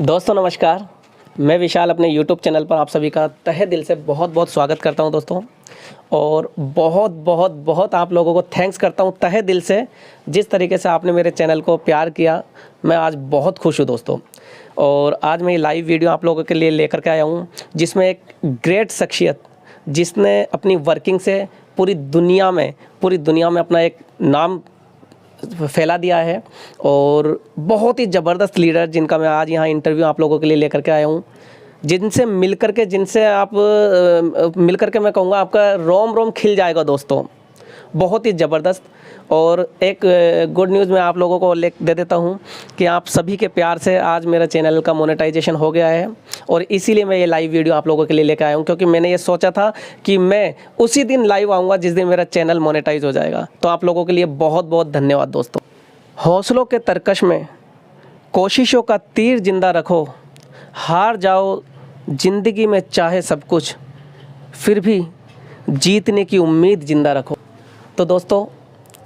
दोस्तों नमस्कार। मैं विशाल अपने YouTube चैनल पर आप सभी का तहे दिल से बहुत बहुत स्वागत करता हूं दोस्तों। और बहुत बहुत बहुत आप लोगों को थैंक्स करता हूं तहे दिल से, जिस तरीके से आपने मेरे चैनल को प्यार किया। मैं आज बहुत खुश हूं दोस्तों। और आज मैं ये लाइव वीडियो आप लोगों के लिए लेकर के आया हूं, जिसमें एक ग्रेट शख्सियत जिसने अपनी वर्किंग से पूरी दुनिया में अपना एक नाम फैला दिया है। और बहुत ही ज़बरदस्त लीडर जिनका मैं आज यहाँ इंटरव्यू आप लोगों के लिए लेकर के आया हूँ, जिनसे मिल करके मैं कहूँगा आपका रोम रोम खिल जाएगा दोस्तों। बहुत ही ज़बरदस्त। और एक गुड न्यूज़ मैं आप लोगों को दे देता हूँ कि आप सभी के प्यार से आज मेरा चैनल का मोनेटाइजेशन हो गया है। और इसीलिए मैं ये लाइव वीडियो आप लोगों के लिए लेकर आया हूँ, क्योंकि मैंने ये सोचा था कि मैं उसी दिन लाइव आऊँगा जिस दिन मेरा चैनल मोनेटाइज हो जाएगा। तो आप लोगों के लिए बहुत बहुत धन्यवाद दोस्तों। हौसलों के तरकश में कोशिशों का तीर जिंदा रखो, हार जाओ ज़िंदगी में चाहे सब कुछ, फिर भी जीतने की उम्मीद ज़िंदा रखो। तो दोस्तों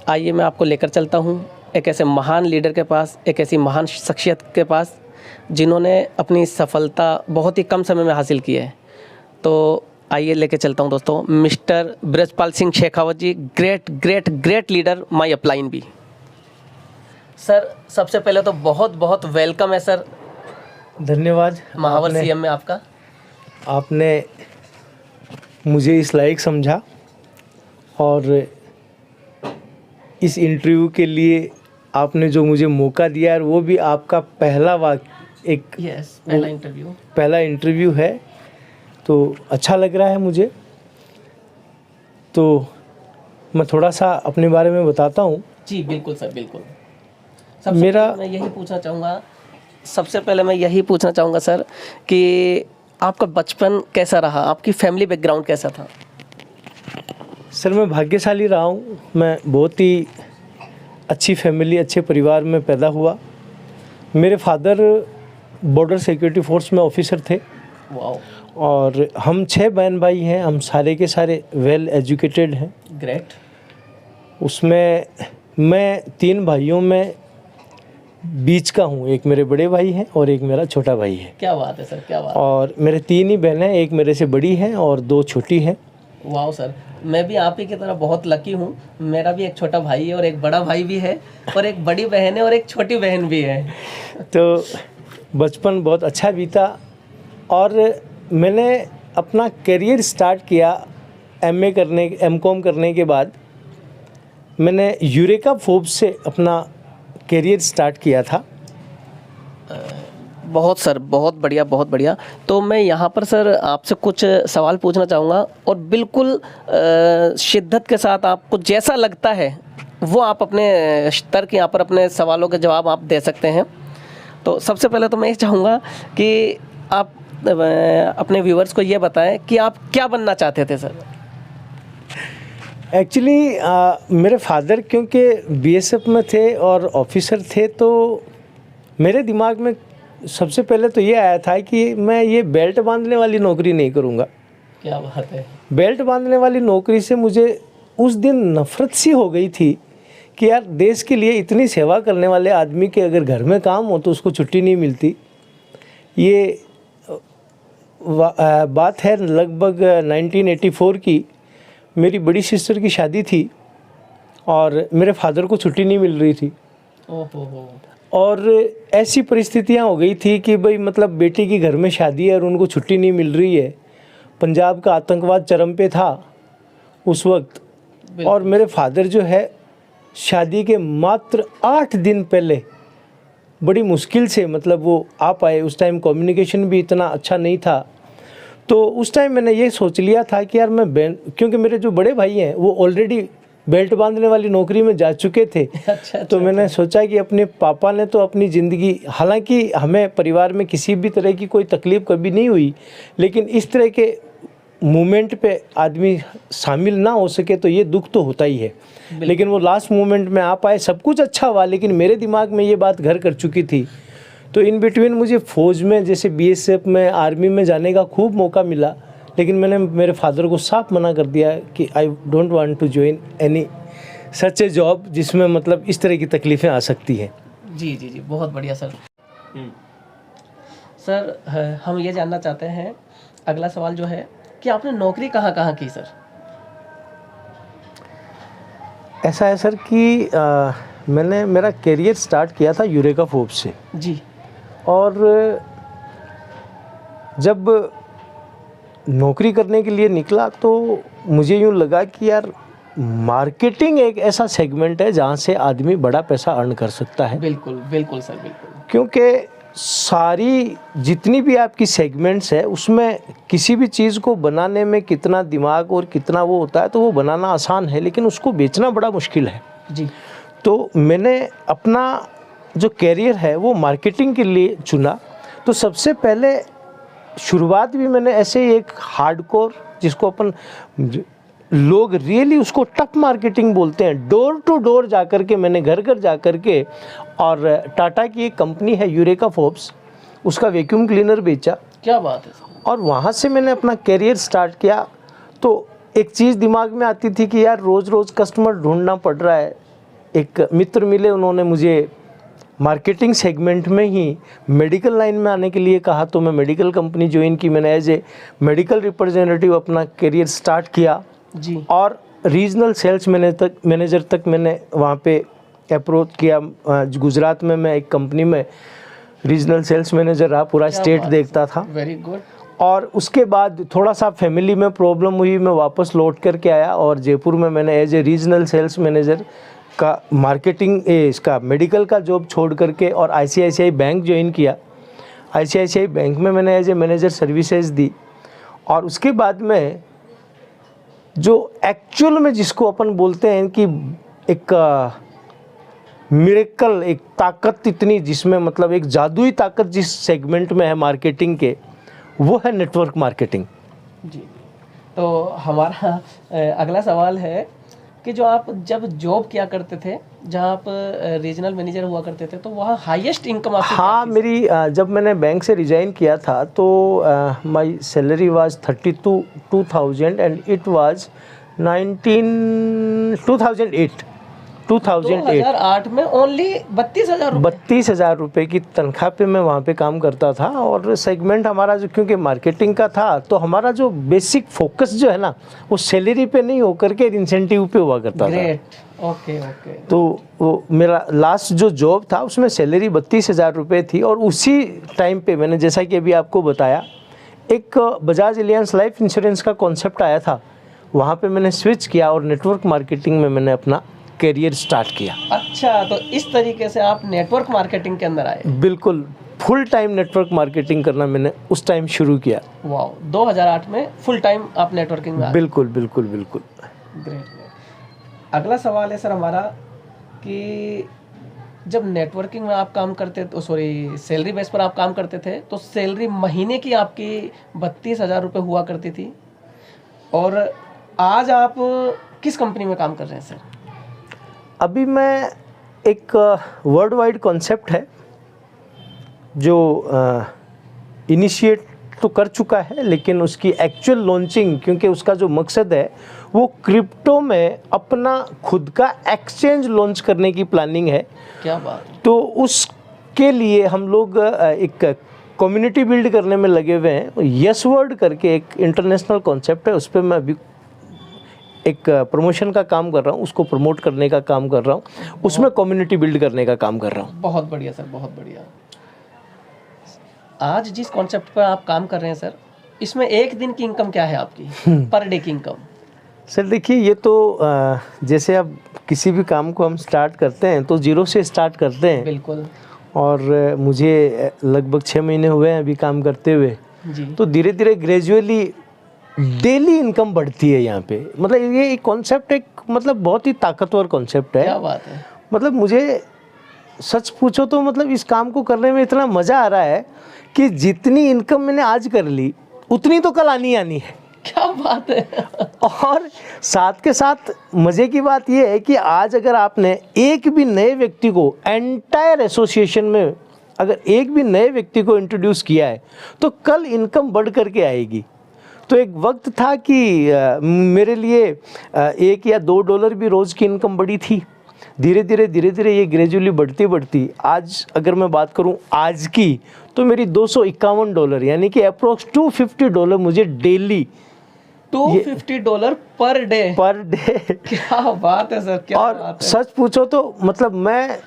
आइए मैं आपको लेकर चलता हूँ एक ऐसे महान लीडर के पास, एक ऐसी महान शख्सियत के पास जिन्होंने अपनी सफलता बहुत ही कम समय में हासिल की है। तो आइए लेकर चलता हूँ दोस्तों Mister Brajpal Singh Shekhawat ji, great great great leader, my upline भी। सर सबसे पहले तो बहुत बहुत वेलकम है सर। धन्यवाद महावर सीएम में आपका। आपने मुझे इस लायक समझा और इस इंटरव्यू के लिए आपने जो मुझे मौका दिया है वो भी आपका पहला पहला इंटरव्यू है, तो अच्छा लग रहा है मुझे। तो मैं थोड़ा सा अपने बारे में बताता हूँ। जी बिल्कुल सर, बिल्कुल। सबसे पहले मैं यही पूछना चाहूँगा सर कि आपका बचपन कैसा रहा, आपकी फैमिली बैकग्राउंड कैसा था? सर मैं भाग्यशाली रहा हूँ। मैं बहुत ही अच्छी फैमिली, अच्छे परिवार में पैदा हुआ। मेरे फादर बॉर्डर सिक्योरिटी फोर्स में ऑफिसर थे। वाओ। और हम 6 बहन भाई हैं, हम सारे के सारे वेल एजुकेटेड हैं। ग्रेट। उसमें मैं 3 भाइयों में बीच का हूँ। एक मेरे बड़े भाई हैं और एक मेरा छोटा भाई है। क्या बात है सर, क्या बात। और मेरे 3 ही बहनें, एक मेरे से बड़ी हैं और 2 छोटी हैं। वाह सर, मैं भी आप ही की तरह बहुत लकी हूँ। मेरा भी एक छोटा भाई है और एक बड़ा भाई भी है, और एक बड़ी बहन है और एक छोटी बहन भी है। तो बचपन बहुत अच्छा बीता। और मैंने अपना करियर स्टार्ट किया एमकॉम करने के बाद। मैंने यूरेका फोर्ब्स से अपना करियर स्टार्ट किया था। बहुत सर, बहुत बढ़िया, बहुत बढ़िया। तो मैं यहाँ पर सर आपसे कुछ सवाल पूछना चाहूँगा, और बिल्कुल शिद्दत के साथ आपको जैसा लगता है वो आप अपने तर्क यहाँ पर अपने सवालों के जवाब आप दे सकते हैं। तो सबसे पहले तो मैं ये चाहूँगा कि आप अपने व्यूअर्स को ये बताएं कि आप क्या बनना चाहते थे सर? एक्चुअली मेरे फादर क्योंकि बीएसएफ में थे और ऑफिसर थे, तो मेरे दिमाग में सबसे पहले तो ये आया था कि मैं ये बेल्ट बांधने वाली नौकरी नहीं करूँगा। क्या बात है। बेल्ट बांधने वाली नौकरी से मुझे उस दिन नफ़रत सी हो गई थी कि यार देश के लिए इतनी सेवा करने वाले आदमी के अगर घर में काम हो तो उसको छुट्टी नहीं मिलती। ये बात है लगभग 1984 की। मेरी बड़ी सिस्टर की शादी थी और मेरे फादर को छुट्टी नहीं मिल रही थी। ओहो। और ऐसी परिस्थितियां हो गई थी कि भाई मतलब बेटी की घर में शादी है और उनको छुट्टी नहीं मिल रही है। पंजाब का आतंकवाद चरम पे था उस वक्त। और मेरे फादर जो है शादी के मात्र 8 दिन पहले बड़ी मुश्किल से मतलब वो आ पाए। उस टाइम कम्युनिकेशन भी इतना अच्छा नहीं था। तो उस टाइम मैंने ये सोच लिया था कि यार क्योंकि मेरे जो बड़े भाई हैं वो ऑलरेडी बेल्ट बांधने वाली नौकरी में जा चुके थे। तो मैंने सोचा कि अपने पापा ने तो अपनी ज़िंदगी, हालांकि हमें परिवार में किसी भी तरह की कोई तकलीफ़ कभी नहीं हुई, लेकिन इस तरह के मोमेंट पे आदमी शामिल ना हो सके तो ये दुख तो होता ही है। लेकिन वो लास्ट मोमेंट में आ पाए, सब कुछ अच्छा हुआ, लेकिन मेरे दिमाग में ये बात घर कर चुकी थी। तो इन बिटवीन मुझे फ़ौज में, जैसे बीएसएफ में, आर्मी में जाने का खूब मौका मिला, लेकिन मैंने मेरे फादर को साफ मना कर दिया कि I don't want to join any such a job जिसमें मतलब इस तरह की तकलीफ़ें आ सकती हैं। जी जी जी, बहुत बढ़िया सर। सर हम ये जानना चाहते हैं, अगला सवाल जो है कि आपने नौकरी कहाँ कहाँ की सर? ऐसा है सर कि मैंने मेरा करियर स्टार्ट किया था यूरेका फोर्ब्स से। जी। और जब नौकरी करने के लिए निकला तो मुझे यूँ लगा कि यार मार्केटिंग एक ऐसा सेगमेंट है जहाँ से आदमी बड़ा पैसा अर्न कर सकता है। बिल्कुल बिल्कुल सर, बिल्कुल। क्योंकि सारी जितनी भी आपकी सेगमेंट्स है उसमें किसी भी चीज़ को बनाने में कितना दिमाग और कितना वो होता है, तो वो बनाना आसान है लेकिन उसको बेचना बड़ा मुश्किल है। जी। तो मैंने अपना जो कैरियर है वो मार्केटिंग के लिए चुना। तो सबसे पहले शुरुआत भी मैंने ऐसे ही एक हार्डकोर, जिसको अपन लोग रियली उसको टफ मार्केटिंग बोलते हैं, डोर टू डोर जा कर के मैंने घर घर जा कर के, और टाटा की एक कंपनी है यूरेका फोर्ब्स, उसका वैक्यूम क्लीनर बेचा। क्या बात है सर। और वहाँ से मैंने अपना कैरियर स्टार्ट किया। तो एक चीज़ दिमाग में आती थी कि यार रोज़ रोज़ कस्टमर ढूंढना पड़ रहा है। एक मित्र मिले, उन्होंने मुझे मार्केटिंग सेगमेंट में ही मेडिकल लाइन में आने के लिए कहा, तो मैं मेडिकल कंपनी ज्वाइन की। मैंने एज ए मेडिकल रिप्रेजेंटेटिव अपना करियर स्टार्ट किया जी। और रीजनल सेल्स मैनेजर तक मैंने वहाँ पे अप्रोच किया। गुजरात में मैं एक कंपनी में रीजनल सेल्स मैनेजर रहा, पूरा स्टेट देखता था। Very good. और उसके बाद थोड़ा सा फैमिली में प्रॉब्लम हुई, मैं वापस लौट करके आया और जयपुर में मैंने as a regional sales manager का मार्केटिंग इसका मेडिकल का जॉब छोड़ करके और आईसीआईसीआई बैंक ज्वाइन किया। आईसीआईसीआई बैंक में मैंने एज ए मैनेजर सर्विसेज दी। और उसके बाद में जो एक्चुअल में जिसको अपन बोलते हैं कि एक मिरेकल, एक ताकत इतनी जिसमें मतलब एक जादुई ताकत जिस सेगमेंट में है मार्केटिंग के, वो है नेटवर्क मार्केटिंग। जी। तो हमारा अगला सवाल है कि जो आप जब जॉब किया करते थे, जहाँ आप रीजनल मैनेजर हुआ करते थे, तो वहाँ हाईएस्ट इनकम आपकी हाँ, मेरी जब मैंने बैंक से रिजाइन किया था तो my salary was 32,000 and it was 2008 में ओनली 32,000 रुपये की तनख्वाह पे मैं वहाँ पे काम करता था। और सेगमेंट हमारा जो, क्योंकि मार्केटिंग का था, तो हमारा जो बेसिक फोकस जो है ना, वो सैलरी पे नहीं होकर के इंसेंटिव पे हुआ करता था। Okay okay. तो वो मेरा लास्ट जो जॉब था उसमें सैलरी 32,000 रुपये थी। और उसी टाइम पे मैंने, जैसा कि अभी आपको बताया, एक बजाज एलियंस लाइफ इंश्योरेंस का कॉन्सेप्ट आया था, वहाँ पे मैंने स्विच किया और नेटवर्क मार्केटिंग में मैंने अपना करियर स्टार्ट किया। अच्छा, तो इस तरीके से आप नेटवर्क मार्केटिंग के अंदर आए? बिल्कुल, फुल टाइम नेटवर्क मार्केटिंग करना मैंने उस टाइम शुरू किया। वाह, 2008 में फुल टाइम आप नेटवर्किंग में आए? बिल्कुल बिल्कुल बिल्कुल। ग्रेट। अगला सवाल है सर हमारा कि जब नेटवर्किंग में आप काम करते, तो सॉरी सैलरी बेस पर आप काम करते थे, तो सैलरी महीने की आपकी 32,000 रुपये हुआ करती थी, और आज आप किस कंपनी में काम कर रहे हैं सर? अभी मैं एक वर्ल्ड वाइड कॉन्सेप्ट है जो इनिशिएट तो कर चुका है, लेकिन उसकी एक्चुअल लॉन्चिंग, क्योंकि उसका जो मकसद है वो क्रिप्टो में अपना खुद का एक्सचेंज लॉन्च करने की प्लानिंग है। क्या बात। तो उसके लिए हम लोग एक कम्युनिटी बिल्ड करने में लगे हुए हैं। यस वर्ड करके एक इंटरनेशनल कॉन्सेप्ट है, उस पर मैं अभी एक प्रमोशन का काम कर रहा हूँ, उसको प्रमोट करने का काम कर रहा हूँ, उसमें कम्युनिटी बिल्ड करने का काम कर रहा हूँ। बहुत बढ़िया सर, बहुत बढ़िया। आज जिस कॉन्सेप्ट पर आप काम कर रहे हैं सर, इसमें एक दिन की इनकम क्या है आपकी, पर डे की इनकम? सर देखिए, ये तो जैसे अब किसी भी काम को हम स्टार्ट करते हैं तो जीरो से स्टार्ट करते हैं। बिल्कुल। और मुझे लगभग 6 महीने हुए हैं अभी काम करते हुए जी। तो धीरे धीरे ग्रेजुअली डेली इनकम बढ़ती है यहाँ पे। मतलब ये एक कॉन्सेप्ट, एक मतलब बहुत ही ताकतवर कॉन्सेप्ट है। क्या बात है। मतलब मुझे सच पूछो तो मतलब इस काम को करने में इतना मज़ा आ रहा है कि जितनी इनकम मैंने आज कर ली उतनी तो कल आनी है। क्या बात है। और साथ के साथ मज़े की बात यह है कि आज अगर आपने एक भी नए व्यक्ति को एंटायर एसोसिएशन में अगर एक भी नए व्यक्ति को इंट्रोड्यूस किया है तो कल इनकम बढ़ करके आएगी। तो एक वक्त था कि मेरे लिए $1 या $2 भी रोज़ की इनकम बड़ी थी, धीरे धीरे ये ग्रेजुअली बढ़ती आज अगर मैं बात करूं आज की, तो मेरी $251 यानी कि अप्रोक्स $250 मुझे डेली, $250 पर डे। क्या बात है सर, क्या और बात है। सच पूछो तो मतलब मैं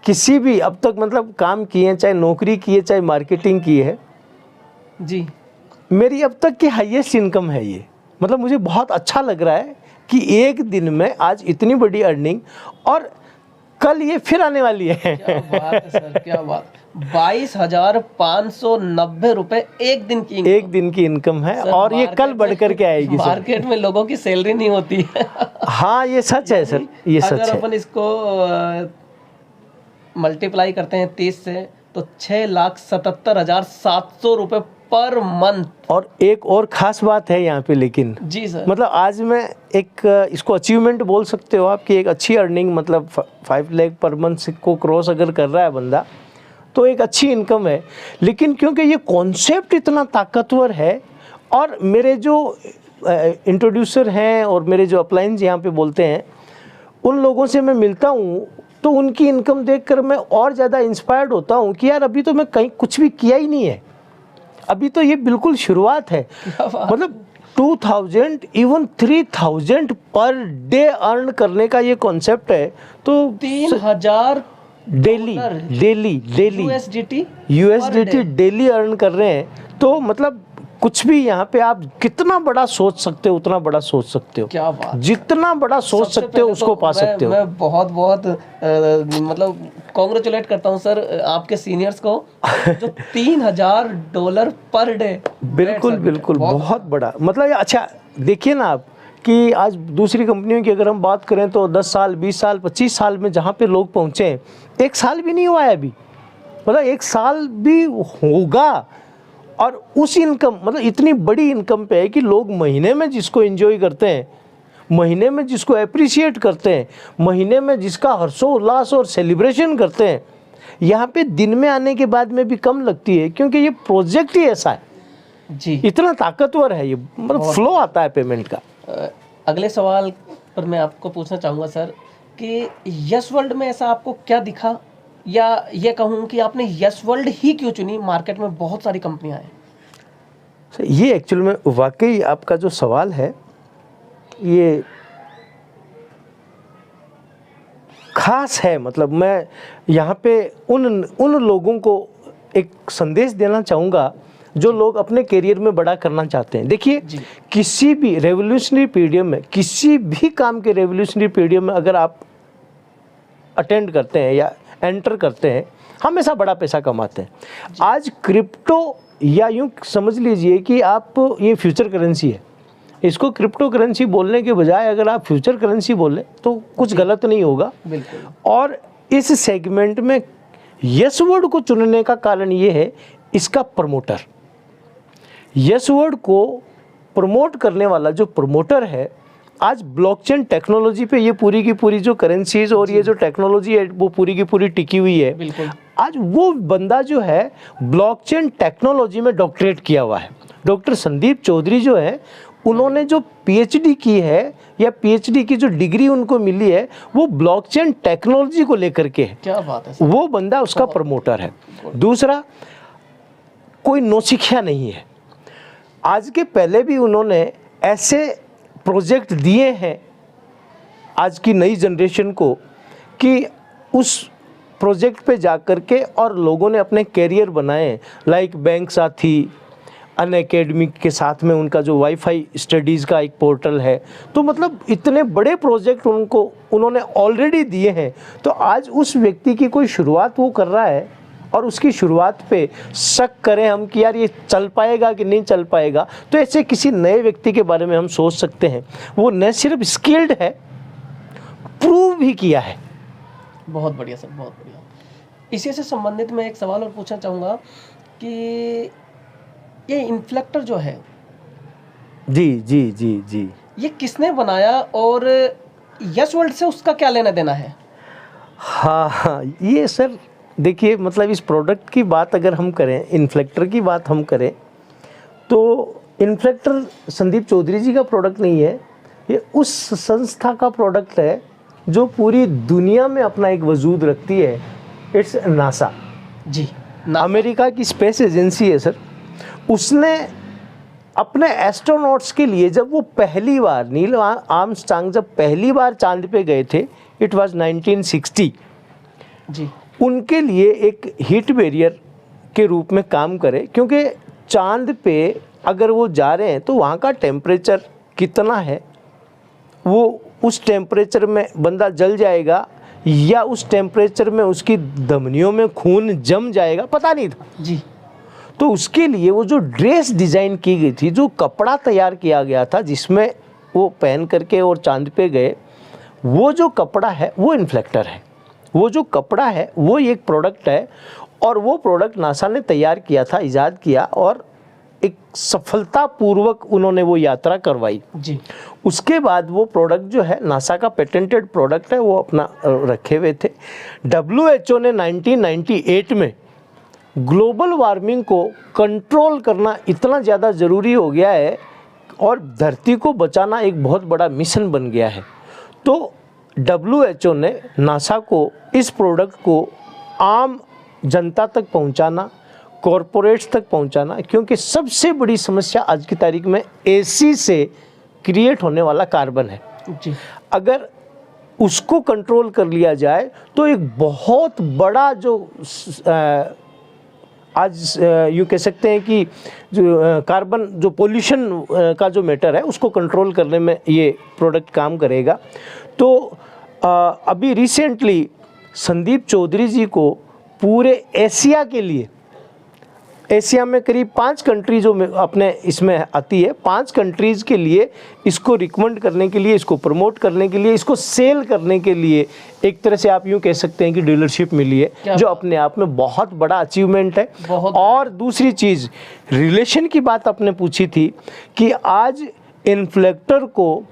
किसी भी अब तक मतलब काम किए हैं, चाहे नौकरी की है चाहे मार्केटिंग की है जी, मेरी अब तक की हाईएस्ट इनकम है ये। मतलब मुझे बहुत अच्छा लग रहा है कि एक दिन में आज इतनी बड़ी अर्निंग, और कल ये फिर आने वाली है। क्या बात है सर, क्या बात। 22,590 रुपए एक दिन की एक दिन की इनकम है, सर, और ये कल मार्केट बढ़ में- कर के आएगी सर। मार्केट में लोगों की सैलरी नहीं होती है। हाँ ये सच है सर, ये सच अगर है। अपन इसको मल्टीप्लाई करते हैं 30 से, तो 6,77,700 रुपए पर मंथ। और एक और ख़ास बात है यहाँ पे, लेकिन जी सर। मतलब आज मैं एक इसको अचीवमेंट बोल सकते हो आप कि एक अच्छी अर्निंग, मतलब 5 लाख पर मंथ को क्रॉस अगर कर रहा है बंदा तो एक अच्छी इनकम है। लेकिन क्योंकि ये कॉन्सेप्ट इतना ताकतवर है, और मेरे जो इंट्रोड्यूसर हैं और मेरे जो अपलाइंस यहाँ पे बोलते हैं, उन लोगों से मैं मिलता हूँ तो उनकी इनकम देखकर मैं और ज़्यादा इंस्पायर्ड होता हूँ कि यार अभी तो मैं कहीं कुछ भी किया ही नहीं है, अभी तो ये बिल्कुल शुरुआत है। मतलब 2000 इवन 3000 पर डे अर्न करने का ये कॉन्सेप्ट है, तो 3,000 daily USDT USDT daily earn कर रहे हैं। तो मतलब कुछ भी यहाँ पे आप कितना बड़ा सोच सकते हो उतना बड़ा सोच सकते हो, क्या बात। जितना बड़ा सोच सबसे सकते हो पहले उसको तो पा सकते हो। मैं बहुत बहुत मतलब कॉन्ग्रेचुलेट करता हूँ सर आपके सीनियर्स को, जो $3,000 पर डे। बिल्कुल बिल्कुल बहुत बड़ा मतलब ये। अच्छा देखिए ना आप कि आज दूसरी कंपनियों की अगर हम बात करें तो 10 साल 20 साल 25 साल में जहाँ पे लोग पहुँचे हैं, 1 साल भी नहीं हुआ है अभी, मतलब 1 साल भी होगा, और उस इनकम मतलब इतनी बड़ी इनकम पे है कि लोग महीने में जिसको एंजॉय करते हैं, महीने में जिसको अप्रिशिएट करते हैं, महीने में जिसका हर्षोल्लास और सेलिब्रेशन करते हैं, यहाँ पे दिन में आने के बाद में भी कम लगती है, क्योंकि ये प्रोजेक्ट ही ऐसा है, जी। इतना ताकतवर है ये, मतलब फ्लो आता है पेमेंट का। अगले सवाल पर मैं आपको पूछना चाहूँगा सर कि यस वर्ल्ड में ऐसा आपको क्या दिखा, या ये कहूँ कि आपने यस वर्ल्ड ही क्यों चुनी? मार्केट में बहुत सारी कंपनियां हैं। ये एक्चुअल में वाकई आपका जो सवाल है ये खास है। मतलब मैं यहाँ पे उन लोगों को एक संदेश देना चाहूँगा जो लोग अपने करियर में बड़ा करना चाहते हैं। देखिए किसी भी रेवोल्यूशनरी पीरियड में, किसी भी काम के रेवोल्यूशनरी पीरियड में अगर आप अटेंड करते हैं या एंटर करते हैं, हमेशा बड़ा पैसा कमाते हैं। आज क्रिप्टो, या यूँ समझ लीजिए कि आप ये फ्यूचर करेंसी है, इसको क्रिप्टो करेंसी बोलने के बजाय अगर आप फ्यूचर करेंसी बोलें तो कुछ गलत नहीं होगा। बिल्कुल। और इस सेगमेंट में यस वर्ड को चुनने का कारण ये है इसका प्रमोटर, यस वर्ड को प्रमोट करने वाला जो प्रमोटर है, आज ब्लॉकचेन टेक्नोलॉजी पे ये पूरी की पूरी जो करेंसीज और ये जो टेक्नोलॉजी है वो पूरी की पूरी टिकी हुई है। बिल्कुल। आज वो बंदा जो है ब्लॉकचेन टेक्नोलॉजी में डॉक्टरेट किया हुआ है। डॉक्टर संदीप चौधरी जो है, उन्होंने जो पीएचडी की है या पीएचडी की जो डिग्री उनको मिली है वो ब्लॉकचेन टेक्नोलॉजी को लेकर के है। क्या बात है सर। वो बंदा उसका प्रमोटर है। दूसरा, कोई नौसिखिया नहीं है। आज के पहले भी उन्होंने ऐसे प्रोजेक्ट दिए हैं आज की नई जनरेशन को कि उस प्रोजेक्ट पे जा कर के और लोगों ने अपने कैरियर बनाए, लाइक बैंक साथी, अनअकैडमी के साथ में उनका जो वाईफाई स्टडीज़ का एक पोर्टल है। तो मतलब इतने बड़े प्रोजेक्ट उन्होंने ऑलरेडी दिए हैं। तो आज उस व्यक्ति की कोई शुरुआत वो कर रहा है और उसकी शुरुआत पे शक करें हम कि यार ये चल पाएगा कि नहीं चल पाएगा, तो ऐसे किसी नए व्यक्ति के बारे में हम सोच सकते हैं। वो न सिर्फ स्किल्ड है, प्रूव भी किया है। बहुत बढ़िया सर, बहुत बढ़िया। इसी से संबंधित मैं एक सवाल और पूछना चाहूँगा कि ये इन्फ्लेक्टर जो है, जी जी जी जी, ये किसने बनाया और यस वर्ल्ड से उसका क्या लेना देना है? हाँ, ये सर देखिए, मतलब इस प्रोडक्ट की बात अगर हम करें, इन्फ्लेक्टर की बात हम करें, तो इन्फ्लेक्टर संदीप चौधरी जी का प्रोडक्ट नहीं है, ये उस संस्था का प्रोडक्ट है जो पूरी दुनिया में अपना एक वजूद रखती है, इट्स नासा। जी। अमेरिका की स्पेस एजेंसी है सर। उसने अपने एस्ट्रोनॉट्स के लिए जब वो पहली बार नील आर्मस्ट्रांग जब पहली बार चांद पे गए थे, इट वाज 1960, जी। उनके लिए एक हीट बैरियर के रूप में काम करे, क्योंकि चांद पे अगर वो जा रहे हैं तो वहाँ का टेम्परेचर कितना है, वो उस टेम्परेचर में बंदा जल जाएगा या उस टेम्परेचर में उसकी धमनियों में खून जम जाएगा, पता नहीं था। जी। तो उसके लिए वो जो ड्रेस डिज़ाइन की गई थी, जो कपड़ा तैयार किया गया था जिसमें वो पहन करके और चांद पे गए, वो जो कपड़ा है वो इन्फ्लेक्टर है। वो जो कपड़ा है वो एक प्रोडक्ट है, और वो प्रोडक्ट नासा ने तैयार किया था, इजाद किया, और एक सफलतापूर्वक उन्होंने वो यात्रा करवाई। जी। उसके बाद वो प्रोडक्ट जो है नासा का पेटेंटेड प्रोडक्ट है, वो अपना रखे हुए थे। WHO ने 1998 में ग्लोबल वार्मिंग को कंट्रोल करना इतना ज़्यादा ज़रूरी हो गया है और धरती को बचाना एक बहुत बड़ा मिशन बन गया है, तो WHO ने नासा को इस प्रोडक्ट को आम जनता तक पहुंचाना, कॉरपोरेट्स तक पहुंचाना, क्योंकि सबसे बड़ी समस्या आज की तारीख में एसी से क्रिएट होने वाला कार्बन है। जी। अगर उसको कंट्रोल कर लिया जाए तो एक बहुत बड़ा जो आज यूँ कह सकते हैं कि जो कार्बन जो पोल्यूशन का जो मैटर है उसको कंट्रोल करने में ये प्रोडक्ट काम करेगा। तो अभी रिसेंटली संदीप चौधरी जी को पूरे एशिया के लिए, एशिया में करीब 5 कंट्री जो अपने इसमें आती है, 5 कंट्रीज़ के लिए इसको रिकमेंड करने के लिए, इसको प्रमोट करने के लिए, इसको सेल करने के लिए एक तरह से आप यूँ कह सकते हैं कि डीलरशिप मिली है, जो अपने आप में बहुत बड़ा अचीवमेंट है। और दूसरी चीज़, रिलेशन की बात आपने पूछी थी कि आज इन्फ्लेक्टर को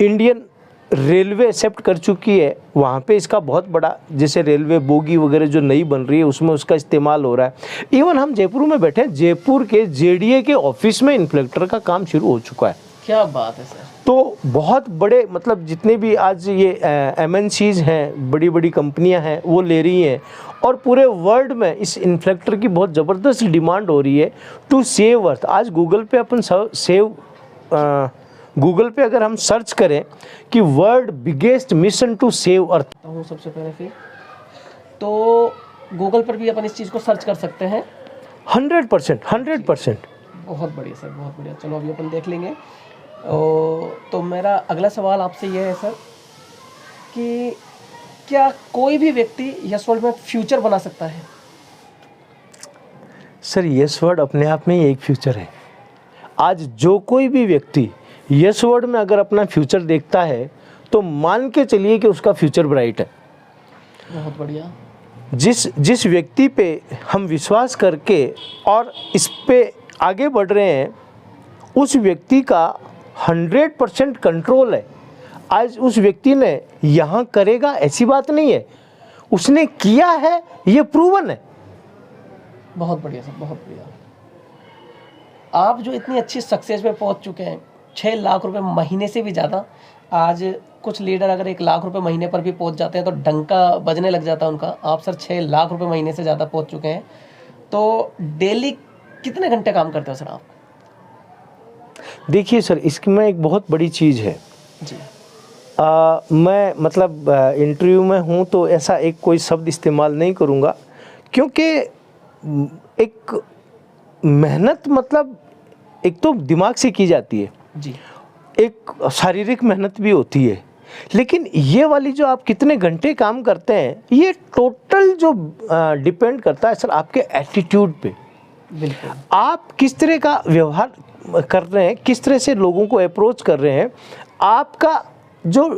इंडियन रेलवे एक्सेप्ट कर चुकी है, वहाँ पे इसका बहुत बड़ा, जैसे रेलवे बोगी वगैरह जो नई बन रही है उसमें उसका इस्तेमाल हो रहा है। इवन हम जयपुर में बैठे हैं, जयपुर के JDA के ऑफिस में इन्फ्लेक्टर का काम शुरू हो चुका है। क्या बात है सर। तो बहुत बड़े, मतलब जितने भी आज ये MNCs हैं, बड़ी बड़ी कंपनियां हैं, वो ले रही हैं, और पूरे वर्ल्ड में इस इन्फ्लेक्टर की बहुत ज़बरदस्त डिमांड हो रही है टू सेव अर्थ। आज गूगल पे अपन गूगल पे अगर हम सर्च करें कि world biggest mission to save earth, सबसे पहले फिर तो गूगल पर भी अपन इस चीज़ को सर्च कर सकते हैं। 100%। बहुत बढ़िया सर, बहुत बढ़िया। चलो अभी अपन देख लेंगे। तो मेरा अगला सवाल आपसे ये है सर कि क्या कोई भी व्यक्ति यस वर्ल्ड में फ्यूचर बना सकता है? सर, यस वर्ल्ड अपने आप में ही एक फ्यूचर है। आज जो कोई भी व्यक्ति यस वर्ल्ड में अगर अपना फ्यूचर देखता है तो मान के चलिए कि उसका फ्यूचर ब्राइट है। बहुत बढ़िया। जिस व्यक्ति पे हम विश्वास करके और इस पे आगे बढ़ रहे हैं, उस व्यक्ति का 100% कंट्रोल है। आज उस व्यक्ति ने यहाँ करेगा ऐसी बात नहीं है, उसने किया है, ये प्रूवन है। बहुत बढ़िया सर, बहुत बढ़िया। आप जो इतनी अच्छी सक्सेस पे पहुँच चुके हैं, 6 लाख रुपए महीने से भी ज़्यादा, आज कुछ लीडर अगर 1 लाख रुपए महीने पर भी पहुंच जाते हैं तो डंका बजने लग जाता है उनका। आप सर 6 लाख रुपए महीने से ज़्यादा पहुंच चुके हैं, तो डेली कितने घंटे काम करते हो सर आप? देखिए सर, इसमें एक बहुत बड़ी चीज़ है जी। मैं मतलब इंटरव्यू में हूँ तो ऐसा एक कोई शब्द इस्तेमाल नहीं करूँगा, क्योंकि एक मेहनत मतलब एक तो दिमाग से की जाती है जी, एक शारीरिक मेहनत भी होती है, लेकिन ये वाली जो आप कितने घंटे काम करते हैं, ये टोटल जो डिपेंड करता है सर आपके एटीट्यूड पे। बिल्कुल। आप किस तरह का व्यवहार कर रहे हैं, किस तरह से लोगों को अप्रोच कर रहे हैं, आपका जो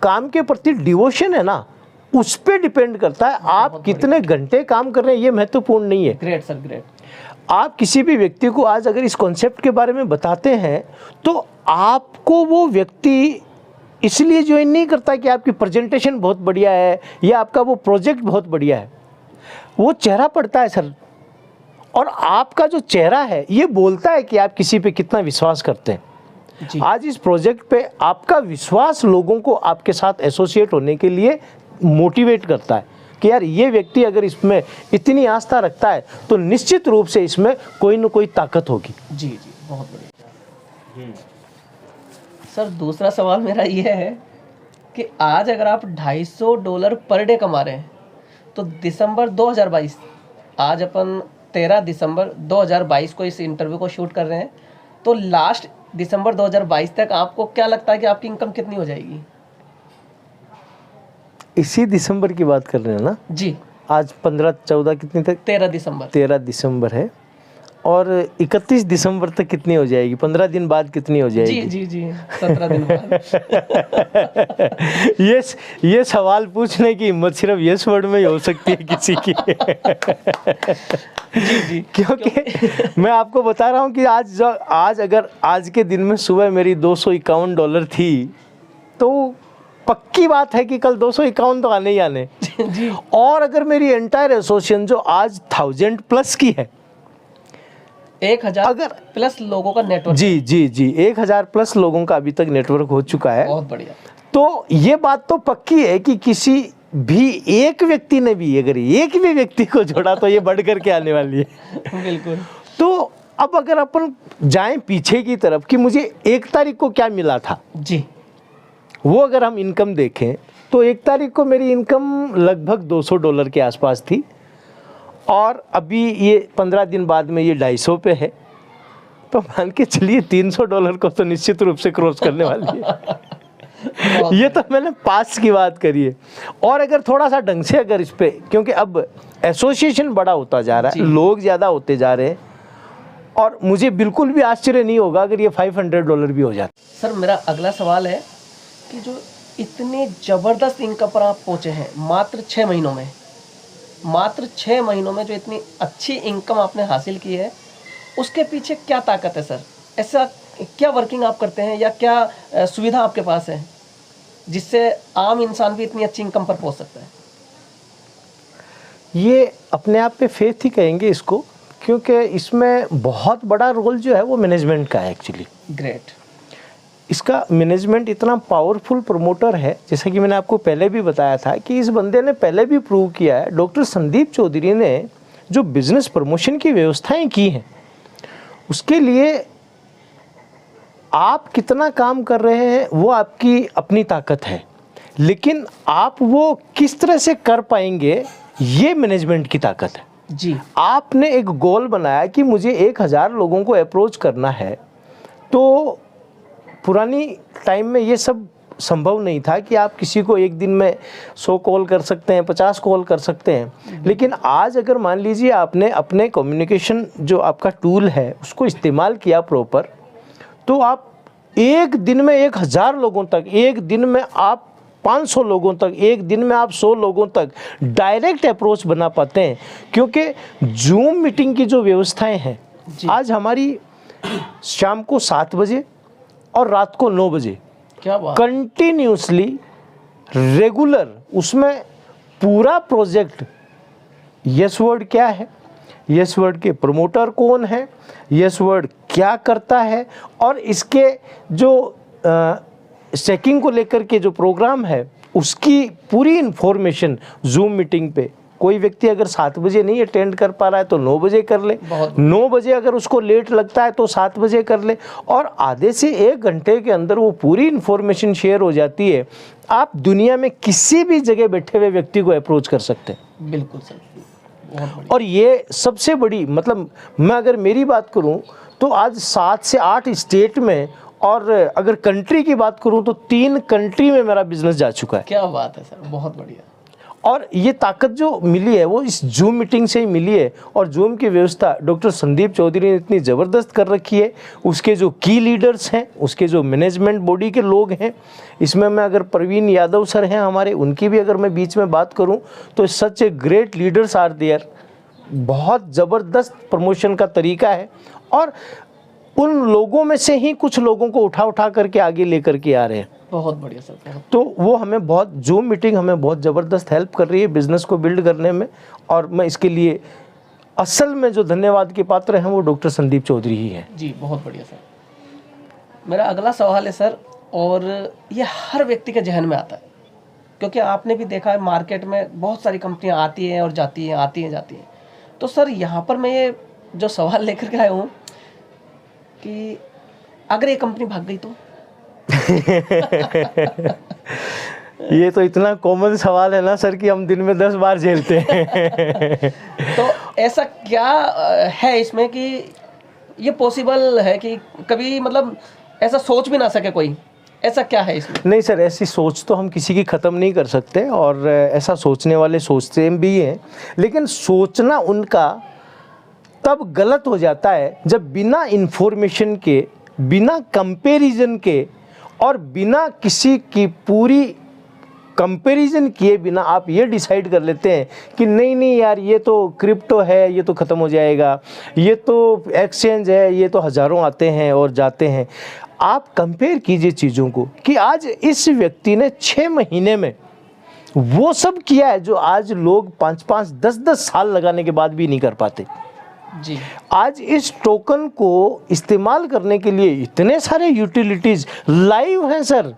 काम के प्रति डिवोशन है ना, उस पे डिपेंड करता है। आप कितने घंटे काम कर रहे हैं ये महत्वपूर्ण नहीं है। Great sir, great. आप किसी भी व्यक्ति को आज अगर इस कॉन्सेप्ट के बारे में बताते हैं तो आपको वो व्यक्ति इसलिए ज्वाइन नहीं करता कि आपकी प्रेजेंटेशन बहुत बढ़िया है या आपका वो प्रोजेक्ट बहुत बढ़िया है। वो चेहरा पड़ता है सर, और आपका जो चेहरा है ये बोलता है कि आप किसी पे कितना विश्वास करते हैं। जी। आज इस प्रोजेक्ट पे आपका विश्वास लोगों को आपके साथ एसोसिएट होने के लिए मोटिवेट करता है कि यार ये व्यक्ति अगर इसमें इतनी आस्था रखता है तो निश्चित रूप से इसमें कोई न कोई ताकत होगी। जी जी, बहुत बढ़िया। सर दूसरा सवाल मेरा ये है कि आज अगर आप $250 पर डे कमा रहे हैं तो दिसंबर 2022, आज अपन 13 दिसंबर 2022 को इस इंटरव्यू को शूट कर रहे हैं, तो लास्ट दिसंबर 2022 तक आपको क्या लगता है कि आपकी इनकम कितनी हो जाएगी? इसी दिसंबर की बात कर रहे हैं ना जी, आज 15-14 कितनी तक 13 दिसंबर। 13 दिसंबर है और 31 दिसंबर तक कितनी हो जाएगी? 15 दिन बाद कितनी हो जाएगी? जी जी जी, 17 दिन बाद। ये सवाल पूछने की हिम्मत सिर्फ यस वर्ड में ही हो सकती है किसी की। जी जी, क्योंकि मैं आपको बता रहा हूँ कि आज अगर आज के दिन में सुबह मेरी $251 थी तो पक्की बात है कि कल 251 तो आने ही आने। जी, और अगर मेरी एंटायर एसोसिएशन जो आज 1000 प्लस की है, 1000 अगर प्लस लोगों का नेटवर्क। जी जी जी 1000 प्लस लोगों का अभी तक नेटवर्क हो चुका है। बहुत बढ़िया। तो ये बात तो पक्की है कि किसी भी एक व्यक्ति ने भी अगर एक भी व्यक्ति को जोड़ा तो ये बढ़ करके आने वाली है। बिल्कुल। तो अब अगर अपन जाएं पीछे की तरफ कि मुझे 1 तारीख को क्या मिला था, जी, वो अगर हम इनकम देखें तो 1 तारीख को मेरी इनकम लगभग $200 के आसपास थी और अभी ये 15 दिन बाद में ये 250 पे है, तो मान के चलिए $300 को तो निश्चित रूप से क्रॉस करने वाली है। ये तो मैंने पास की बात करी है। और अगर थोड़ा सा ढंग से अगर इस पे, क्योंकि अब एसोसिएशन बड़ा होता जा रहा है, लोग ज़्यादा होते जा रहे हैं और मुझे बिल्कुल भी आश्चर्य नहीं होगा अगर ये $500 भी हो जाता। सर मेरा अगला सवाल है कि जो इतनी ज़बरदस्त इनकम पर आप पहुँचे हैं मात्र 6 महीनों में, मात्र 6 महीनों में जो इतनी अच्छी इनकम आपने हासिल की है, उसके पीछे क्या ताकत है सर? ऐसा क्या वर्किंग आप करते हैं या क्या सुविधा आपके पास है जिससे आम इंसान भी इतनी अच्छी इनकम पर पहुंच सकता है? ये अपने आप पे फेथ ही कहेंगे इसको, क्योंकि इसमें बहुत बड़ा रोल जो है वो मैनेजमेंट का है एक्चुअली। ग्रेट। इसका मैनेजमेंट इतना पावरफुल प्रमोटर है, जैसा कि मैंने आपको पहले भी बताया था कि इस बंदे ने पहले भी प्रूव किया है। डॉक्टर संदीप चौधरी ने जो बिजनेस प्रमोशन की व्यवस्थाएं की हैं, उसके लिए आप कितना काम कर रहे हैं वो आपकी अपनी ताकत है, लेकिन आप वो किस तरह से कर पाएंगे ये मैनेजमेंट की ताकत है। जी, आपने एक गोल बनाया कि मुझे 1000 लोगों को अप्रोच करना है, तो पुरानी टाइम में ये सब संभव नहीं था कि आप किसी को एक दिन में 100 कॉल कर सकते हैं, 50 कॉल कर सकते हैं। लेकिन आज अगर मान लीजिए आपने अपने कम्युनिकेशन जो आपका टूल है उसको इस्तेमाल किया प्रॉपर, तो आप एक दिन में 1000 लोगों तक, एक दिन में आप 500 लोगों तक, एक दिन में आप 100 लोगों तक डायरेक्ट अप्रोच बना पाते हैं। क्योंकि जूम मीटिंग की जो व्यवस्थाएं हैं आज हमारी शाम को 7 बजे और रात को 9 बजे क्या बात। कंटिन्यूसली रेगुलर, उसमें पूरा प्रोजेक्ट यस वर्ड क्या है, यस वर्ड के प्रमोटर कौन है, यस वर्ड क्या करता है, और इसके जो चेकिंग को लेकर के जो प्रोग्राम है उसकी पूरी इन्फॉर्मेशन जूम मीटिंग पे। कोई व्यक्ति अगर 7 बजे नहीं अटेंड कर पा रहा है तो 9 बजे कर ले, 9 बजे अगर उसको लेट लगता है तो 7 बजे कर ले, और आधे से 1 घंटे के अंदर वो पूरी इन्फॉर्मेशन शेयर हो जाती है। आप दुनिया में किसी भी जगह बैठे हुए व्यक्ति को अप्रोच कर सकते हैं। बिल्कुल सर, बहुत बढ़िया। और ये सबसे बड़ी, मतलब मैं अगर मेरी बात करूं तो आज 7 से 8 स्टेट में, और अगर कंट्री की बात करूं तो 3 कंट्री में मेरा बिजनेस जा चुका है। क्या बात है सर, बहुत बढ़िया। और ये ताकत जो मिली है वो इस जूम मीटिंग से ही मिली है। और जूम की व्यवस्था डॉक्टर संदीप चौधरी ने इतनी ज़बरदस्त कर रखी है। उसके जो की लीडर्स हैं, उसके जो मैनेजमेंट बॉडी के लोग हैं, इसमें मैं अगर प्रवीण यादव सर हैं हमारे, उनकी भी अगर मैं बीच में बात करूं तो such a great leaders are there. बहुत ज़बरदस्त प्रमोशन का तरीका है और उन लोगों में से ही कुछ लोगों को उठा करके आगे लेकर के आ रहे हैं। बहुत बढ़िया सर, बहुत। तो वो हमें बहुत, जूम मीटिंग हमें बहुत ज़बरदस्त हेल्प कर रही है बिज़नेस को बिल्ड करने में, और मैं इसके लिए असल में जो धन्यवाद के पात्र हैं वो डॉक्टर संदीप चौधरी ही हैं। जी, बहुत बढ़िया सर। मेरा अगला सवाल है सर, और ये हर व्यक्ति के जहन में आता है, क्योंकि आपने भी देखा है मार्केट में बहुत सारी कंपनियां आती हैं और जाती हैं, आती हैं जाती हैं। तो सर यहाँ पर मैं ये जो सवाल लेकर के आया हूँ कि अगर ये कंपनी भाग गई तो ये तो इतना कॉमन सवाल है ना सर कि हम दिन में 10 बार झेलते हैं। तो ऐसा क्या है इसमें कि ये पॉसिबल है कि कभी मतलब ऐसा सोच भी ना सके कोई, ऐसा क्या है इसमें? नहीं सर, ऐसी सोच तो हम किसी की ख़त्म नहीं कर सकते, और ऐसा सोचने वाले सोचते भी हैं, लेकिन सोचना उनका तब गलत हो जाता है जब बिना इन्फॉर्मेशन के, बिना कंपैरिजन के और बिना किसी की पूरी कंपैरिजन किए बिना आप ये डिसाइड कर लेते हैं कि नहीं नहीं यार, ये तो क्रिप्टो है, ये तो ख़त्म हो जाएगा, ये तो एक्सचेंज है, ये तो हज़ारों आते हैं और जाते हैं। आप कंपेयर कीजिए चीज़ों को कि आज इस व्यक्ति ने 6 महीने में वो सब किया है जो आज लोग 5-5, 10-10 साल लगाने के बाद भी नहीं कर पाते। जी, आज इस टोकन को इस्तेमाल करने के लिए इतने सारे यूटिलिटीज़ लाइव हैं सर,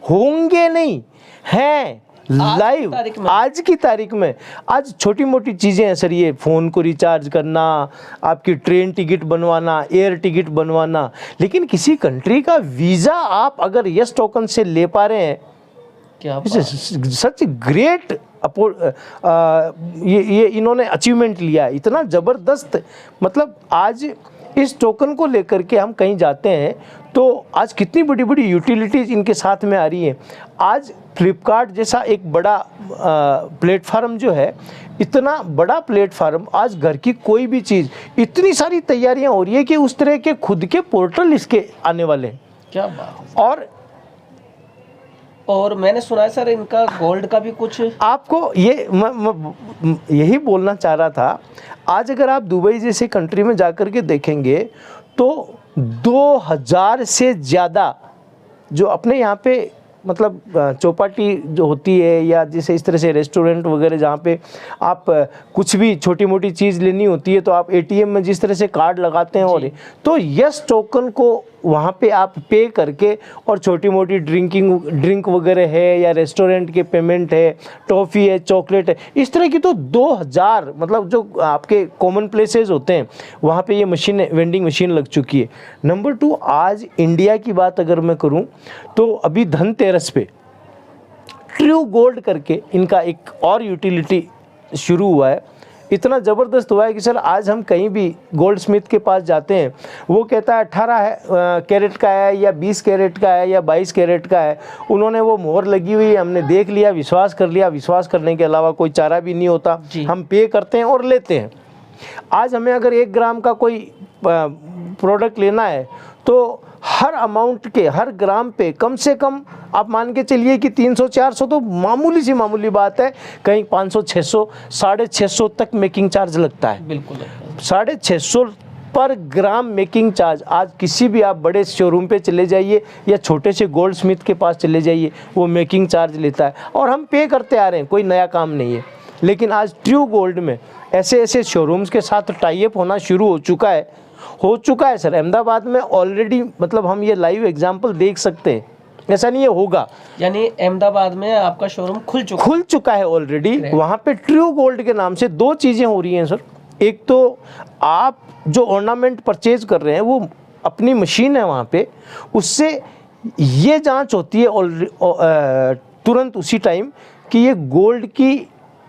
होंगे नहीं, हैं लाइव आज की तारीख में। आज छोटी मोटी चीज़ें हैं सर, ये फ़ोन को रिचार्ज करना, आपकी ट्रेन टिकट बनवाना, एयर टिकट बनवाना, लेकिन किसी कंट्री का वीज़ा आप अगर यस टोकन से ले पा रहे हैं, क्या सच ग्रेट ये इन्होंने अचीवमेंट लिया, इतना ज़बरदस्त। मतलब आज इस टोकन को लेकर के हम कहीं जाते हैं तो आज कितनी बड़ी बड़ी यूटिलिटीज़ इनके साथ में आ रही हैं। आज फ्लिपकार्ट जैसा एक बड़ा प्लेटफार्म जो है, इतना बड़ा प्लेटफार्म, आज घर की कोई भी चीज़, इतनी सारी तैयारियां हो रही है कि उस तरह के खुद के पोर्टल इसके आने वाले हैं। क्या बात है। और मैंने सुना है सर इनका गोल्ड का भी कुछ, आपको ये मैं यही बोलना चाह रहा था। आज अगर आप दुबई जैसे कंट्री में जाकर के देखेंगे तो 2000 से ज़्यादा जो अपने यहाँ पे मतलब चौपाटी जो होती है, या जैसे इस तरह से रेस्टोरेंट वगैरह जहाँ पे आप कुछ भी छोटी मोटी चीज़ लेनी होती है तो आप एटीएम में जिस तरह से कार्ड लगाते हैं, और तो यस टोकन को वहाँ पे आप पे करके और छोटी मोटी ड्रिंक वगैरह है, या रेस्टोरेंट के पेमेंट है, टॉफ़ी है, चॉकलेट है, इस तरह की तो 2000 मतलब जो आपके कॉमन प्लेसेस होते हैं वहाँ पे ये मशीन, वेंडिंग मशीन लग चुकी है। नंबर 2, आज इंडिया की बात अगर मैं करूँ तो अभी धनतेरस पे ट्रू गोल्ड करके इनका एक और यूटिलिटी शुरू हुआ है। इतना ज़बरदस्त हुआ है कि सर आज हम कहीं भी गोल्ड स्मिथ के पास जाते हैं, वो कहता है 18 कैरेट का है, या 20 कैरेट का है, या 22 कैरेट का है। उन्होंने वो मोहर लगी हुई है, हमने देख लिया, विश्वास कर लिया, विश्वास करने के अलावा कोई चारा भी नहीं होता, हम पे करते हैं और लेते हैं। आज हमें अगर 1 ग्राम का कोई प्रोडक्ट लेना है तो हर अमाउंट के, हर ग्राम पे कम से कम आप मान के चलिए कि 300-400 तो मामूली सी मामूली बात है, कहीं 500-600, 650 तक मेकिंग चार्ज लगता है। बिल्कुल 650 पर ग्राम मेकिंग चार्ज। आज किसी भी आप बड़े शोरूम पे चले जाइए या छोटे से गोल्ड स्मिथ के पास चले जाइए, वो मेकिंग चार्ज लेता है और हम पे करते आ रहे हैं, कोई नया काम नहीं है। लेकिन आज ट्रू गोल्ड में ऐसे ऐसे शोरूम्स के साथ टाई अप होना शुरू हो चुका है सर। अहमदाबाद में ऑलरेडी, मतलब हम ये लाइव एग्जांपल देख सकते हैं, ऐसा नहीं है होगा, यानी अहमदाबाद में आपका शोरूम खुल चुका है ऑलरेडी। वहाँ पे ट्रू गोल्ड के नाम से 2 चीज़ें हो रही हैं सर। एक तो आप जो ऑर्नामेंट परचेज कर रहे हैं वो अपनी मशीन है वहाँ पे, उससे ये जांच होती है तुरंत उसी टाइम कि ये गोल्ड की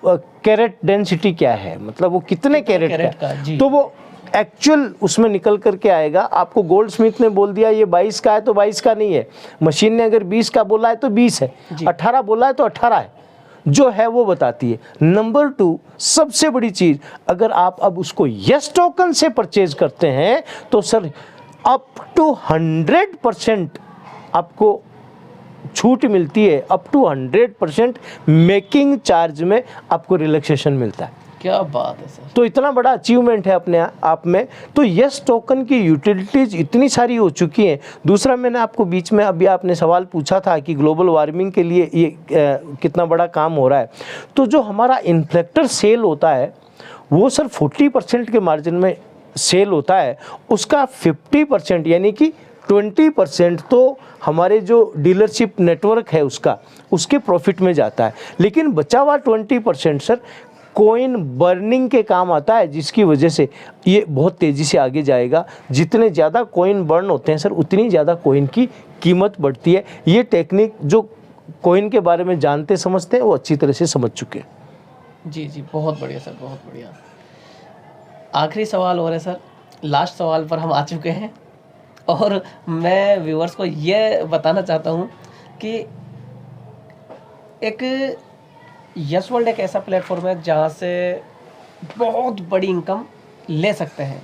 कैरेट डेंसिटी क्या है, मतलब वो कितने कैरेट का, तो वो एक्चुअल उसमें निकल करके आएगा। आपको गोल्ड स्मिथ ने बोल दिया ये 22 का है तो 22 का नहीं है, मशीन ने अगर 20 का बोला है तो 20 है, 18 बोला है तो 18 है, जो है वो बताती है। नंबर 2, सबसे बड़ी चीज़, अगर आप अब उसको यस टोकन से परचेज करते हैं तो सर अप टू 100% आपको छूट मिलती है, अप टू 100% मेकिंग चार्ज में आपको रिलैक्सेशन मिलता है। क्या बात है सर। तो इतना बड़ा अचीवमेंट है अपने आप में। तो यस टोकन की यूटिलिटीज इतनी सारी हो चुकी हैं। दूसरा, मैंने आपको बीच में अभी आपने सवाल पूछा था कि ग्लोबल वार्मिंग के लिए ये कितना बड़ा काम हो रहा है। तो जो हमारा इन्फ्लेक्टर सेल होता है वो सर 40% के मार्जिन में सेल होता है, उसका 50% यानी कि 20% तो हमारे जो डीलरशिप नेटवर्क है उसके प्रॉफिट में जाता है, लेकिन बचा हुआ 20% सर कॉइन बर्निंग के काम आता है, जिसकी वजह से ये बहुत तेज़ी से आगे जाएगा। जितने ज़्यादा कॉइन बर्न होते हैं सर उतनी ज़्यादा कॉइन की कीमत बढ़ती है। ये टेक्निक जो कॉइन के बारे में जानते समझते हैं वो अच्छी तरह से समझ चुके हैं। जी जी, बहुत बढ़िया सर, बहुत बढ़िया। आखिरी सवाल और है सर, लास्ट सवाल पर हम आ चुके हैं और मैं व्यूअर्स को ये बताना चाहता हूँ कि एक यस वर्ल्ड एक ऐसा प्लेटफॉर्म है जहाँ से बहुत बड़ी इनकम ले सकते हैं।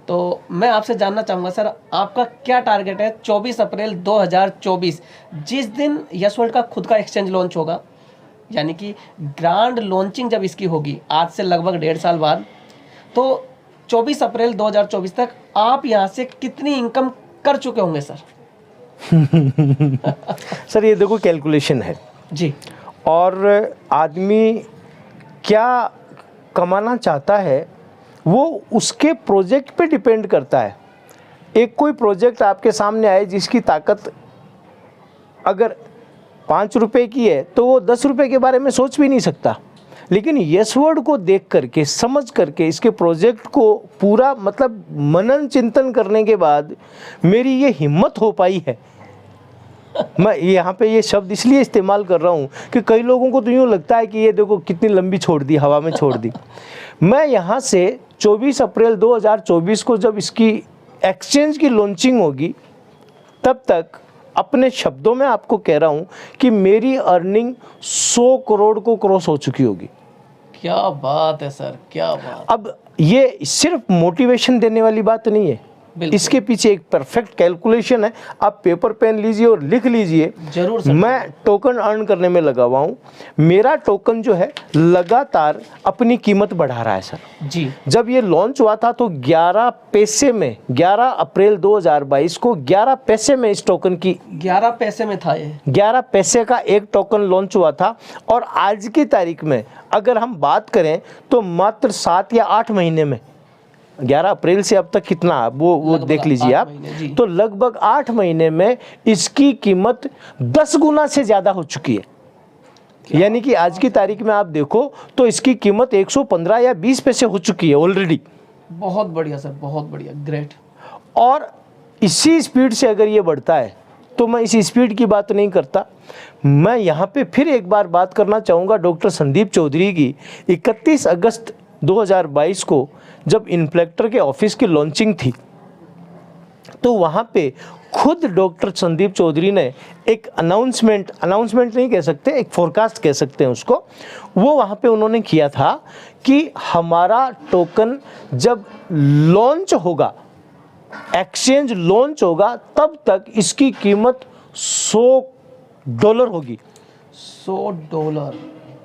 तो मैं आपसे जानना चाहूँगा सर, आपका क्या टारगेट है 24 अप्रैल 2024 जिस दिन यस वर्ल्ड का खुद का एक्सचेंज लॉन्च होगा, यानी कि ग्रांड लॉन्चिंग जब इसकी होगी आज से लगभग 1.5 साल बाद, तो 24 अप्रैल 2024 तक आप यहाँ से कितनी इनकम कर चुके होंगे सर? सर ये देखो कैलकुलेशन है जी, और आदमी क्या कमाना चाहता है वो उसके प्रोजेक्ट पे डिपेंड करता है। एक कोई प्रोजेक्ट आपके सामने आए जिसकी ताकत अगर 5 रुपए की है तो वो 10 रुपए के बारे में सोच भी नहीं सकता, लेकिन यस वर्ल्ड को देख करके समझ करके इसके प्रोजेक्ट को पूरा मतलब मनन चिंतन करने के बाद मेरी ये हिम्मत हो पाई है। मैं यहाँ पे ये शब्द इसलिए इस्तेमाल कर रहा हूँ कि कई लोगों को तो यूँ लगता है कि ये देखो कितनी लंबी छोड़ दी, हवा में छोड़ दी। मैं यहाँ से 24 अप्रैल 2024 को जब इसकी एक्सचेंज की लॉन्चिंग होगी तब तक अपने शब्दों में आपको कह रहा हूँ कि मेरी अर्निंग 100 करोड़ को क्रॉस हो चुकी होगी। क्या बात है सर, क्या बात। अब ये सिर्फ मोटिवेशन देने वाली बात नहीं है, इसके पीछे एक परफेक्ट कैलकुलेशन है। आप पेपर पेन लीजिए और लिख लीजिए। जरूर सर। मैं टोकन अर्न करने में लगा हुआ हूँ। मेरा टोकन जो है लगातार अपनी कीमत बढ़ा रहा है सर जी। जब ये लॉन्च हुआ था तो 11 पैसे में, 11 अप्रैल 2022 को 11 पैसे में इस टोकन की 11 पैसे में था ये। 11 पैसे का एक टोकन लॉन्च हुआ था, और आज की तारीख में अगर हम बात करें तो मात्र 7 या 8 महीने में, 11 अप्रैल से अब तक कितना वो देख लीजिए आप, तो लगभग 8 महीने में इसकी कीमत 10 गुना से ज़्यादा हो चुकी है। यानी कि आज की तारीख में आप देखो तो इसकी कीमत 115 या 20 पैसे हो चुकी है ऑलरेडी। बहुत बढ़िया सर, बहुत बढ़िया, ग्रेट। और इसी स्पीड से अगर ये बढ़ता है तो मैं इसी स्पीड की बात नहीं करता। मैं यहाँ पे फिर एक बार बात करना चाहूँगा डॉक्टर संदीप चौधरी की। 31 अगस्त 2022 को जब इन्फ्लेक्टर के ऑफिस की लॉन्चिंग थी तो वहाँ पे खुद डॉक्टर संदीप चौधरी ने एक अनाउंसमेंट नहीं कह सकते, एक फोरकास्ट कह सकते हैं उसको, वो वहाँ पे उन्होंने किया था कि हमारा टोकन जब लॉन्च होगा, एक्सचेंज लॉन्च होगा, तब तक इसकी कीमत $100 होगी। $100,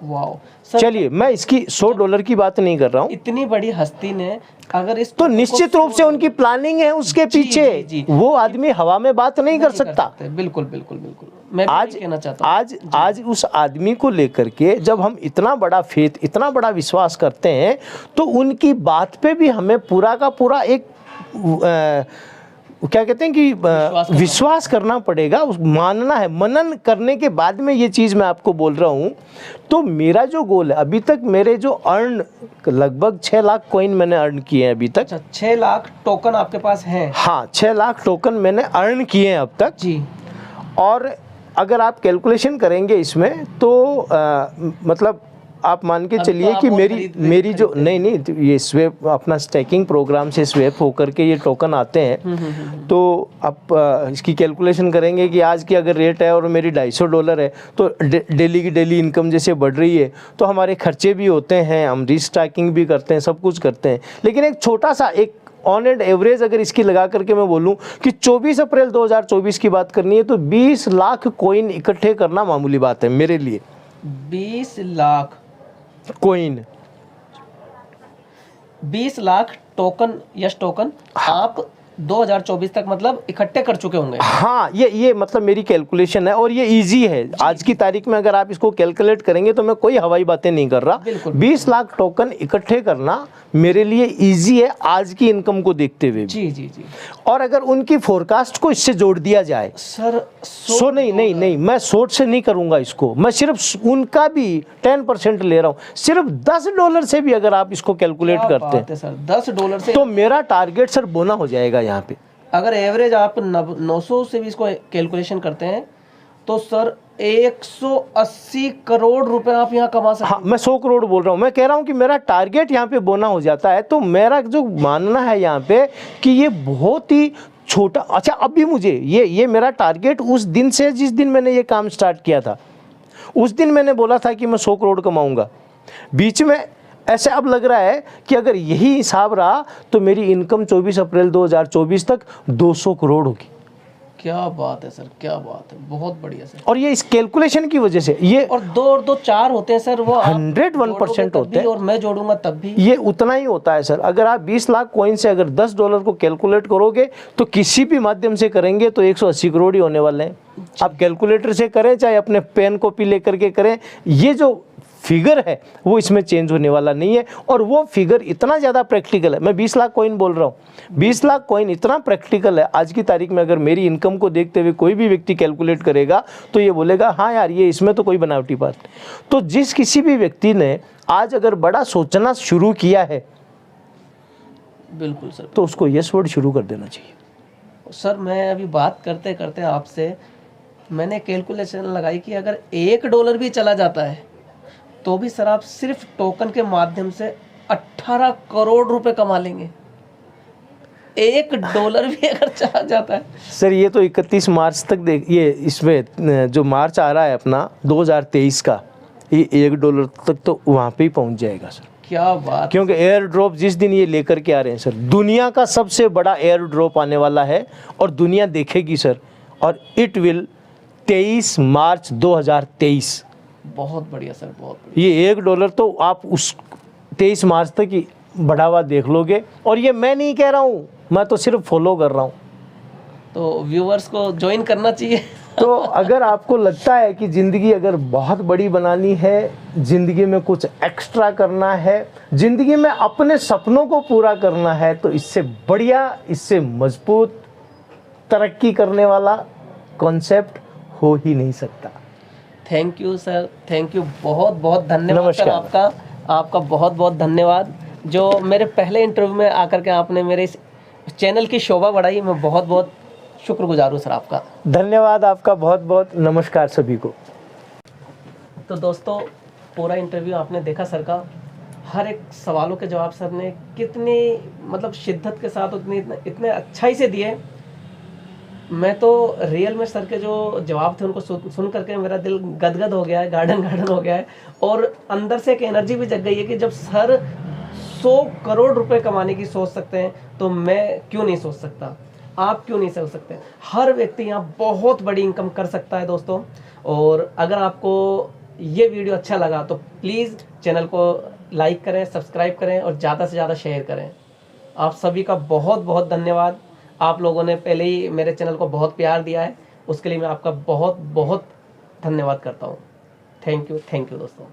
वाओ। चलिए मैं इसकी $100 की बात नहीं कर रहा हूँ। इतनी बड़ी हस्ती ने अगर इस तो निश्चित रूप से उनकी प्लानिंग है उसके पीछे। जी। वो आदमी हवा में बात नहीं कर सकता। बिल्कुल बिल्कुल बिल्कुल, मैं भी कहना चाहता हूँ। आज उस आदमी को लेकर के जब हम इतना बड़ा फेथ, इतना बड़ा विश्वास करते हैं तो उनकी बात पे भी हमें पूरा का पूरा एक क्या कहते हैं कि विश्वास करना पड़ेगा, मानना है। मनन करने के बाद में ये चीज़ मैं आपको बोल रहा हूँ। तो मेरा जो गोल है, अभी तक मेरे जो अर्न लगभग 6 लाख कॉइन मैंने अर्न किए हैं अभी तक। अच्छा, 6 लाख टोकन आपके पास हैं? हाँ, 6 लाख टोकन मैंने अर्न किए हैं अब तक जी। और अगर आप कैलकुलेशन करेंगे इसमें तो मतलब आप मान के चलिए कि मेरी जो नहीं ये स्वेप अपना स्टैकिंग प्रोग्राम से स्वेप होकर के ये टोकन आते हैं। तो आप इसकी कैलकुलेशन करेंगे कि आज की अगर रेट है और मेरी $250 है तो डेली की डेली इनकम जैसे बढ़ रही है तो हमारे खर्चे भी होते हैं, हम रीस्टैकिंग भी करते हैं, सब कुछ करते हैं। लेकिन एक छोटा सा एक ऑन एंड एवरेज अगर इसकी लगा करके मैं बोलूं कि 24 अप्रैल 2024 की बात करनी है तो 20 लाख कॉइन इकट्ठे करना मामूली बात है मेरे लिए। 20 lakh coin, 20 lakh token, yes token आप 2024 तक मतलब इकट्ठे कर चुके होंगे। हाँ, ये मतलब मेरी कैलकुलेशन है और ये इजी है। आज की तारीख में अगर आप इसको कैलकुलेट करेंगे तो मैं कोई हवाई बातें नहीं कर रहा। बिल्कुल। 20 लाख टोकन इकट्ठे करना मेरे लिए इजी है आज की इनकम को देखते हुए भी। जी जी जी। और अगर उनकी फोरकास्ट को इससे जोड़ दिया जाए सर सो नहीं, मैं सोच से नहीं करूंगा इसको, मैं सिर्फ उनका भी 10% ले रहा हूं। सिर्फ $10 से भी अगर आप इसको कैलकुलेट क्या करते बात है सर, $10 से तो मेरा टारगेट सर बोना हो जाएगा यहाँ पे। अगर एवरेज आप 900 से भी इसको कैलकुलेशन करते हैं तो सर 180 करोड़ रुपए आप यहाँ कमा सकते हैं। हाँ, मैं 100 करोड़ बोल रहा हूँ। मैं कह रहा हूँ कि मेरा टारगेट यहाँ पे बोना हो जाता है। तो मेरा जो मानना है यहाँ पे कि ये बहुत ही छोटा, अच्छा अब भी मुझे ये मेरा टारगेट उस दिन से, जिस दिन मैंने ये काम स्टार्ट किया था उस दिन मैंने बोला था कि मैं 100 करोड़ कमाऊंगा। बीच में ऐसे अब लग रहा है कि अगर यही हिसाब रहा तो मेरी इनकम 24 अप्रैल 2024 तक 200 करोड़ होगी। क्या बात है सर, क्या बात है, बहुत बढ़िया सर। और ये इस कैलकुलेशन की वजह से ये, और 2 और 2 4 होते हैं सर, वो 101% होते हैं और मैं जोड़ूंगा तब भी ये उतना ही होता है सर। अगर आप 20 लाख कॉइन से अगर $10 को कैलकुलेट करोगे तो किसी भी माध्यम से करेंगे तो 180 करोड़ ही होने वाले हैं। आप कैलकुलेटर से करें चाहे अपने पेन कॉपी लेकर के करें, ये जो फिगर है वो इसमें चेंज होने वाला नहीं है। और वो फिगर इतना ज़्यादा प्रैक्टिकल है। मैं 20 लाख कॉइन बोल रहा हूँ, 20 लाख कॉइन इतना प्रैक्टिकल है आज की तारीख में। अगर मेरी इनकम को देखते हुए कोई भी व्यक्ति कैलकुलेट करेगा तो ये बोलेगा हाँ यार, ये इसमें तो कोई बनावटी बात नहीं। तो जिस किसी भी व्यक्ति ने आज अगर बड़ा सोचना शुरू किया है बिल्कुल सर, तो उसको यस वर्ड शुरू कर देना चाहिए। सर मैं अभी बात करते करते आपसे मैंने कैलकुलेशन लगाई कि अगर $1 भी चला जाता है तो भी सर आप सिर्फ टोकन के माध्यम से 18 करोड़ रुपए कमा लेंगे। $1 भी अगर चला जाता है सर, ये तो 31 मार्च तक देख, ये इसमें जो मार्च आ रहा है अपना 2023 का, ये $1 तक तो वहाँ पे ही पहुँच जाएगा सर। क्या बात, क्योंकि एयर ड्रॉप जिस दिन ये लेकर के आ रहे हैं सर, दुनिया का सबसे बड़ा एयर ड्रॉप आने वाला है और दुनिया देखेगी सर। और इट विल 23 मार्च 2023। बहुत बढ़िया सर, बहुत बढ़िया। ये $1 तो आप उस 23 मार्च तक ही बढ़ावा देख लोगे। और ये मैं नहीं कह रहा हूँ, मैं तो सिर्फ फॉलो कर रहा हूँ। तो व्यूअर्स को ज्वाइन करना चाहिए। तो अगर आपको लगता है कि ज़िंदगी अगर बहुत बड़ी बनानी है, ज़िंदगी में कुछ एक्स्ट्रा करना है, ज़िंदगी में अपने सपनों को पूरा करना है, तो इससे बढ़िया, इससे मजबूत तरक्की करने वाला कॉन्सेप्ट हो ही नहीं सकता। Thank you sir, thank you, बहुत बहुत धन्यवाद सर। नमस्कार। आपका बहुत बहुत धन्यवाद। जो मेरे पहले इंटरव्यू में आकर के आपने मेरे इस चैनल की शोभा बढ़ाई, मैं बहुत बहुत शुक्रगुजार हूँ सर आपका। धन्यवाद आपका, बहुत बहुत नमस्कार सभी को। तो दोस्तों, पूरा इंटरव्यू आपने देखा सर का। हर एक सवालों के जवाब सर ने कितनी मतलब शिद्दत के साथ इतने अच्छाई से दिए। मैं तो रियल में सर के जो जवाब थे उनको सुन करके मेरा दिल गदगद हो गया है, गार्डन हो गया है। और अंदर से एक एनर्जी भी जग गई है कि जब सर 100 करोड़ रुपए कमाने की सोच सकते हैं तो मैं क्यों नहीं सोच सकता, आप क्यों नहीं सोच सकते। हर व्यक्ति यहाँ बहुत बड़ी इनकम कर सकता है दोस्तों। और अगर आपको ये वीडियो अच्छा लगा तो प्लीज़ चैनल को लाइक करें, सब्सक्राइब करें और ज़्यादा से ज़्यादा शेयर करें। आप सभी का बहुत बहुत धन्यवाद। आप लोगों ने पहले ही मेरे चैनल को बहुत प्यार दिया है, उसके लिए मैं आपका बहुत बहुत धन्यवाद करता हूँ। थैंक यू दोस्तों।